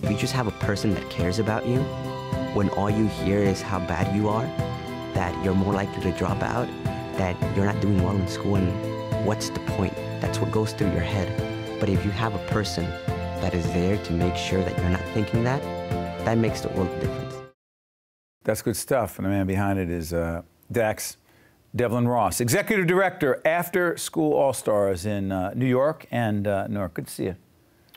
if you just have a person that cares about you, when all you hear is how bad you are, that you're more likely to drop out, that you're not doing well in school, and what's the point? That's what goes through your head. But if you have a person that is there to make sure that you're not thinking that, that makes the world of difference. That's good stuff, and the man behind it is Dax Devlin Ross, Executive Director, After School All-Stars in New York and Newark. Good to see you.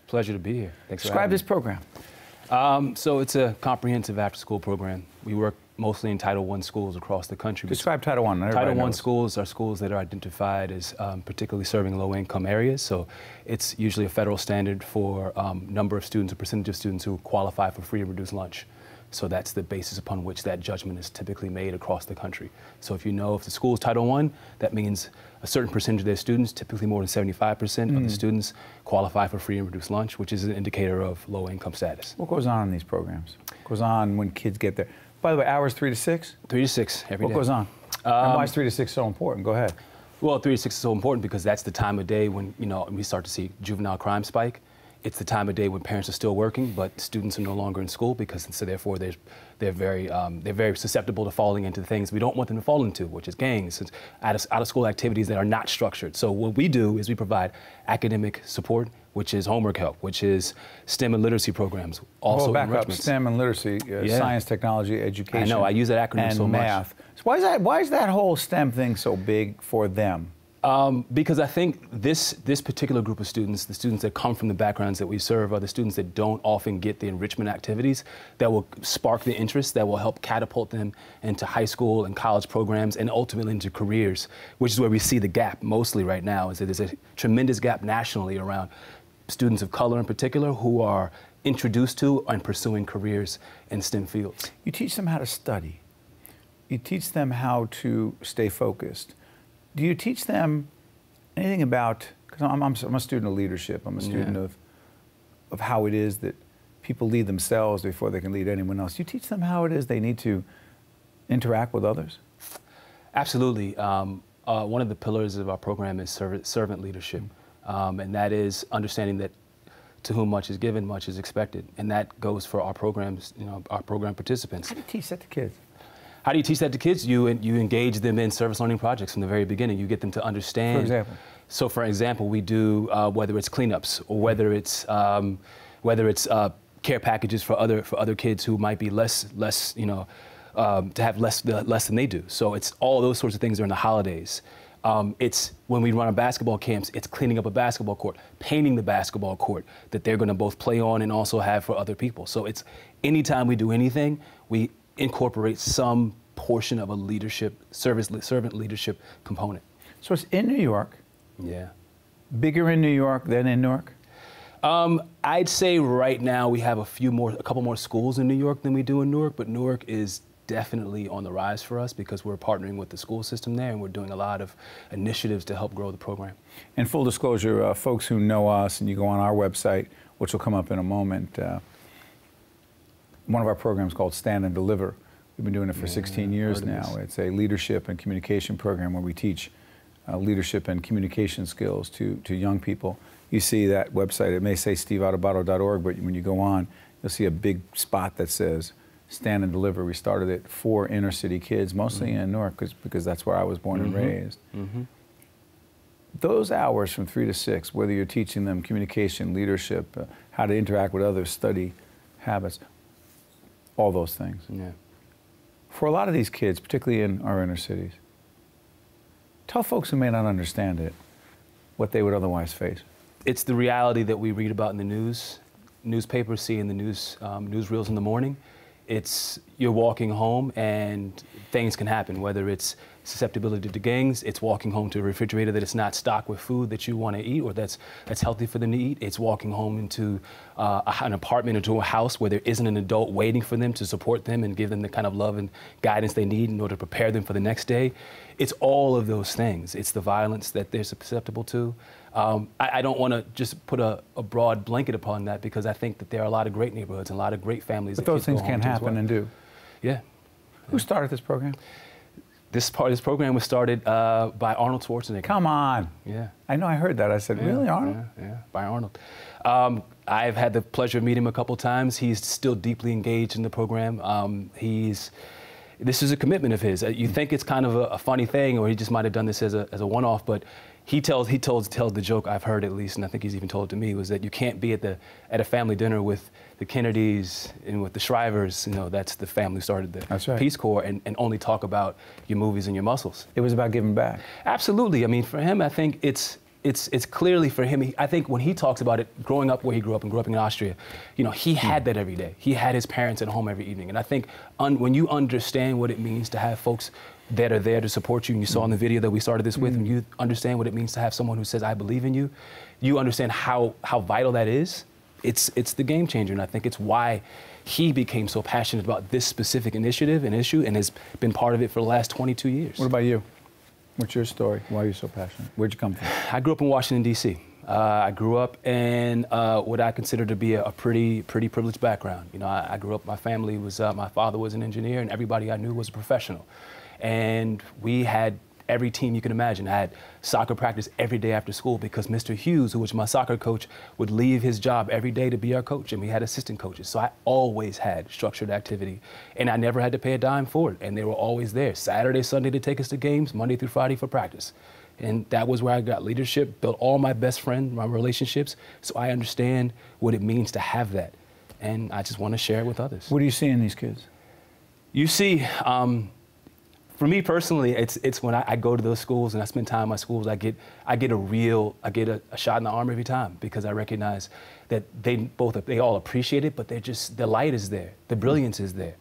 Pleasure to be here. Thanks for Describe having me. this program. So it's a comprehensive after-school program. We work mostly in Title I schools across the country. Describe Title I. Title I schools are schools that are identified as particularly serving low-income areas. So it's usually a federal standard for number of students or percentage of students who qualify for free or reduced lunch. So that's the basis upon which that judgment is typically made across the country. So if you know if the school is Title I, that means a certain percentage of their students, typically more than 75% of the students, qualify for free and reduced lunch, which is an indicator of low income status. What goes on in these programs? What goes on when kids get there? By the way, hours 3 to 6? 3 to 6 every day. What goes on? And why is 3 to 6 so important? Go ahead. Well, 3 to 6 is so important because that's the time of day when, we start to see juvenile crime spike. It's the time of day when parents are still working, but students are no longer in school because, so therefore, they're very susceptible to falling into things we don't want them to fall into, which is gangs, out of school activities that are not structured. So what we do is we provide academic support, which is homework help, which is STEM and literacy programs, also back up, enrichments. STEM and literacy, science, technology, education. I know, I use that acronym so much. And math. So why is that whole STEM thing so big for them? Because I think this particular group of students, the students that come from the backgrounds that we serve, are the students that don't often get the enrichment activities that will spark the interest, that will help catapult them into high school and college programs and ultimately into careers, which is where we see the gap mostly right now, is that there's a tremendous gap nationally around students of color in particular who are introduced to and pursuing careers in STEM fields. You teach them how to study. You teach them how to stay focused. Do you teach them anything about, because I'm a student of leadership, I'm a student of how it is that people lead themselves before they can lead anyone else. You teach them how it is they need to interact with others? Absolutely. One of the pillars of our program is servant leadership, and that is understanding that to whom much is given, much is expected. And that goes for our programs, our program participants. How do you teach that to kids? How do you teach that to kids? You engage them in service learning projects from the very beginning. You get them to understand. For example? So, for example, we do whether it's cleanups or whether it's care packages for other kids who might be less to have less than they do. So it's all those sorts of things during the holidays. It's when we run our basketball camps, it's cleaning up a basketball court, painting the basketball court that they're going to both play on and also have for other people. So it's anytime we do anything, we incorporate some portion of a servant leadership component. So it's in New York. Yeah. Bigger in New York than in Newark? I'd say right now we have a couple more schools in New York than we do in Newark, but Newark is definitely on the rise for us because we're partnering with the school system there and we're doing a lot of initiatives to help grow the program. And full disclosure, folks who know us, and you go on our website, which will come up in a moment, one of our programs called Stand and Deliver. We've been doing it for 16 years now. It's a leadership and communication program where we teach leadership and communication skills to young people. You see that website, it may say steveadubato.org, but when you go on, you'll see a big spot that says Stand and Deliver. We started it for inner city kids, mostly in Newark, because that's where I was born and raised. Those hours from 3 to 6, whether you're teaching them communication, leadership, how to interact with others, study habits, all those things. Yeah. For a lot of these kids, particularly in our inner cities, tell folks who may not understand it what they would otherwise face. It's the reality that we read about in the newspapers, see in the newsreels in the morning. It's you're walking home and things can happen, whether it's susceptibility to gangs, it's walking home to a refrigerator that is not stocked with food that you want to eat or that's healthy for them to eat. It's walking home into an apartment or to a house where there isn't an adult waiting for them to support them and give them the kind of love and guidance they need in order to prepare them for the next day. It's all of those things. It's the violence that they're susceptible to. I don't want to just put a broad blanket upon that because I think that there are a lot of great neighborhoods and a lot of great families. But those things can happen and do. Yeah. Who started this program? This program was started by Arnold Schwarzenegger. Come on. Yeah. I know I heard that. I said, Yeah, really, Arnold? Yeah, by Arnold. I've had the pleasure of meeting him a couple times. He's still deeply engaged in the program. This is a commitment of his. You think it's kind of a funny thing, or he just might have done this as a one-off, but he tells the joke, I've heard at least, and I think he's even told it to me, was that you can't be at a family dinner with the Kennedys and with the Shrivers, that's the family who started the Peace Corps, and only talk about your movies and your muscles. It was about giving back. Absolutely. I mean, for him, I think it's clearly for him. I think when he talks about it, growing up where he grew up and grew up in Austria, he had that every day. He had his parents at home every evening. And I think when you understand what it means to have folks that are there to support you, and you saw in the video that we started this with, and you understand what it means to have someone who says, I believe in you, you understand how vital that is. It's the game changer, and I think it's why he became so passionate about this specific initiative and issue and has been part of it for the last 22 years. What about you? What's your story? Why are you so passionate? Where'd you come from? I grew up in Washington, D.C. I grew up in what I consider to be a pretty privileged background. I grew up, my family was, my father was an engineer, and everybody I knew was a professional. And we had every team you can imagine. I had soccer practice every day after school because Mr. Hughes, who was my soccer coach, would leave his job every day to be our coach, and we had assistant coaches. So I always had structured activity, and I never had to pay a dime for it, and they were always there. Saturday, Sunday to take us to games, Monday through Friday for practice. And that was where I got leadership, built all my best friends, my relationships, so I understand what it means to have that. And I just want to share it with others. What do you see in these kids? You see, for me personally, it's when I go to those schools and I spend time in my schools, I get a shot in the arm every time, because I recognize that they all appreciate it, but the light is there, the brilliance is there,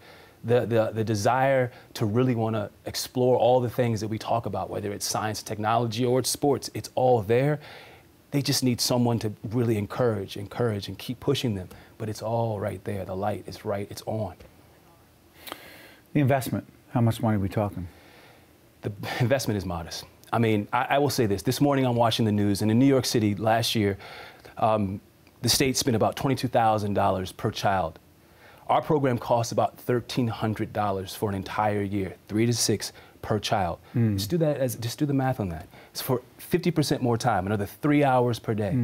the desire to really want to explore all the things that we talk about, whether it's science, technology, or it's sports, it's all there. They just need someone to really encourage, and keep pushing them. But it's all right there. The light is right. It's on. The investment. How much money are we talking? The investment is modest. I mean, I will say this. This morning I'm watching the news, and in New York City last year, the state spent about $22,000 per child. Our program costs about $1,300 for an entire year, 3 to 6 per child. Just do the math on that. It's for 50% more time, another 3 hours per day.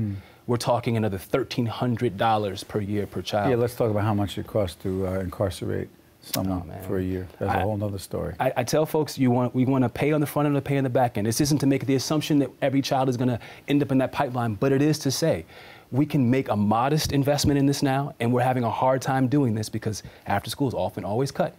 We're talking another $1,300 per year per child. Yeah, let's talk about how much it costs to incarcerate someone for a year. That's a whole nother story. I tell folks we want to pay on the front end and pay on the back end. This isn't to make the assumption that every child is going to end up in that pipeline, but it is to say we can make a modest investment in this now, and we're having a hard time doing this because after school is often always cut.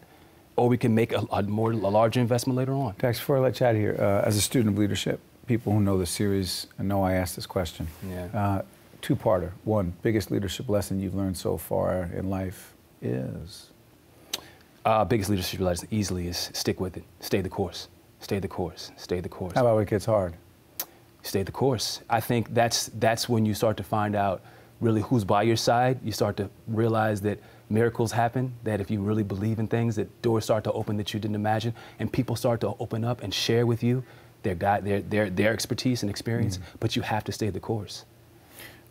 Or we can make a larger investment later on. Dax, before I let you out of here, as a student of leadership, people who know the series know I asked this question. Yeah. Two-parter. One, biggest leadership lesson you've learned so far in life is? Biggest leadership lesson easily is stick with it. Stay the course. Stay the course. Stay the course. How about when it gets hard? Stay the course. I think that's when you start to find out really who's by your side. You start to realize that miracles happen, that if you really believe in things, that doors start to open that you didn't imagine, and people start to open up and share with you their expertise and experience, but you have to stay the course.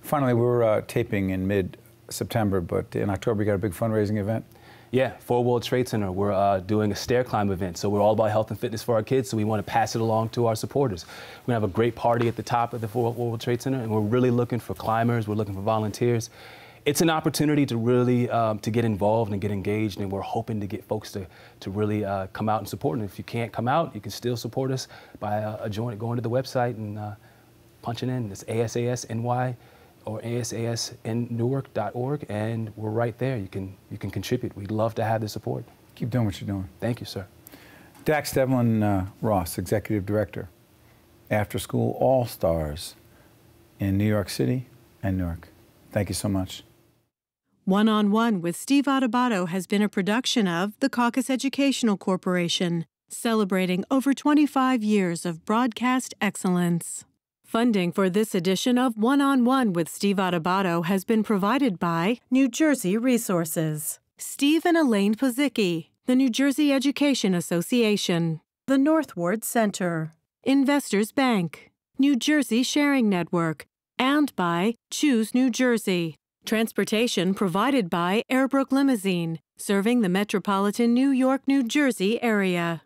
Finally, we're taping in mid-September, but in October you got a big fundraising event? Yeah, for World Trade Center, we're doing a stair climb event. So we're all about health and fitness for our kids, so we want to pass it along to our supporters. We're going to have a great party at the top of the World Trade Center, and we're really looking for climbers, we're looking for volunteers. It's an opportunity to really to get involved and get engaged, and we're hoping to get folks to really come out and support. And if you can't come out, you can still support us by going to the website and punching in. It's ASASNY or asasnnewark.org, and we're right there. You can contribute. We'd love to have the support. Keep doing what you're doing. Thank you, sir. Dax Devlin Ross, Executive Director, After School All-Stars in New York City and Newark. Thank you so much. One-on-One with Steve Adubato has been a production of the Caucus Educational Corporation, celebrating over 25 years of broadcast excellence. Funding for this edition of One-on-One with Steve Adubato has been provided by New Jersey Resources, Steve and Elaine Pozicki, the New Jersey Education Association, the Northward Center, Investors Bank, New Jersey Sharing Network, and by Choose New Jersey. Transportation provided by Airbrook Limousine, serving the metropolitan New York, New Jersey area.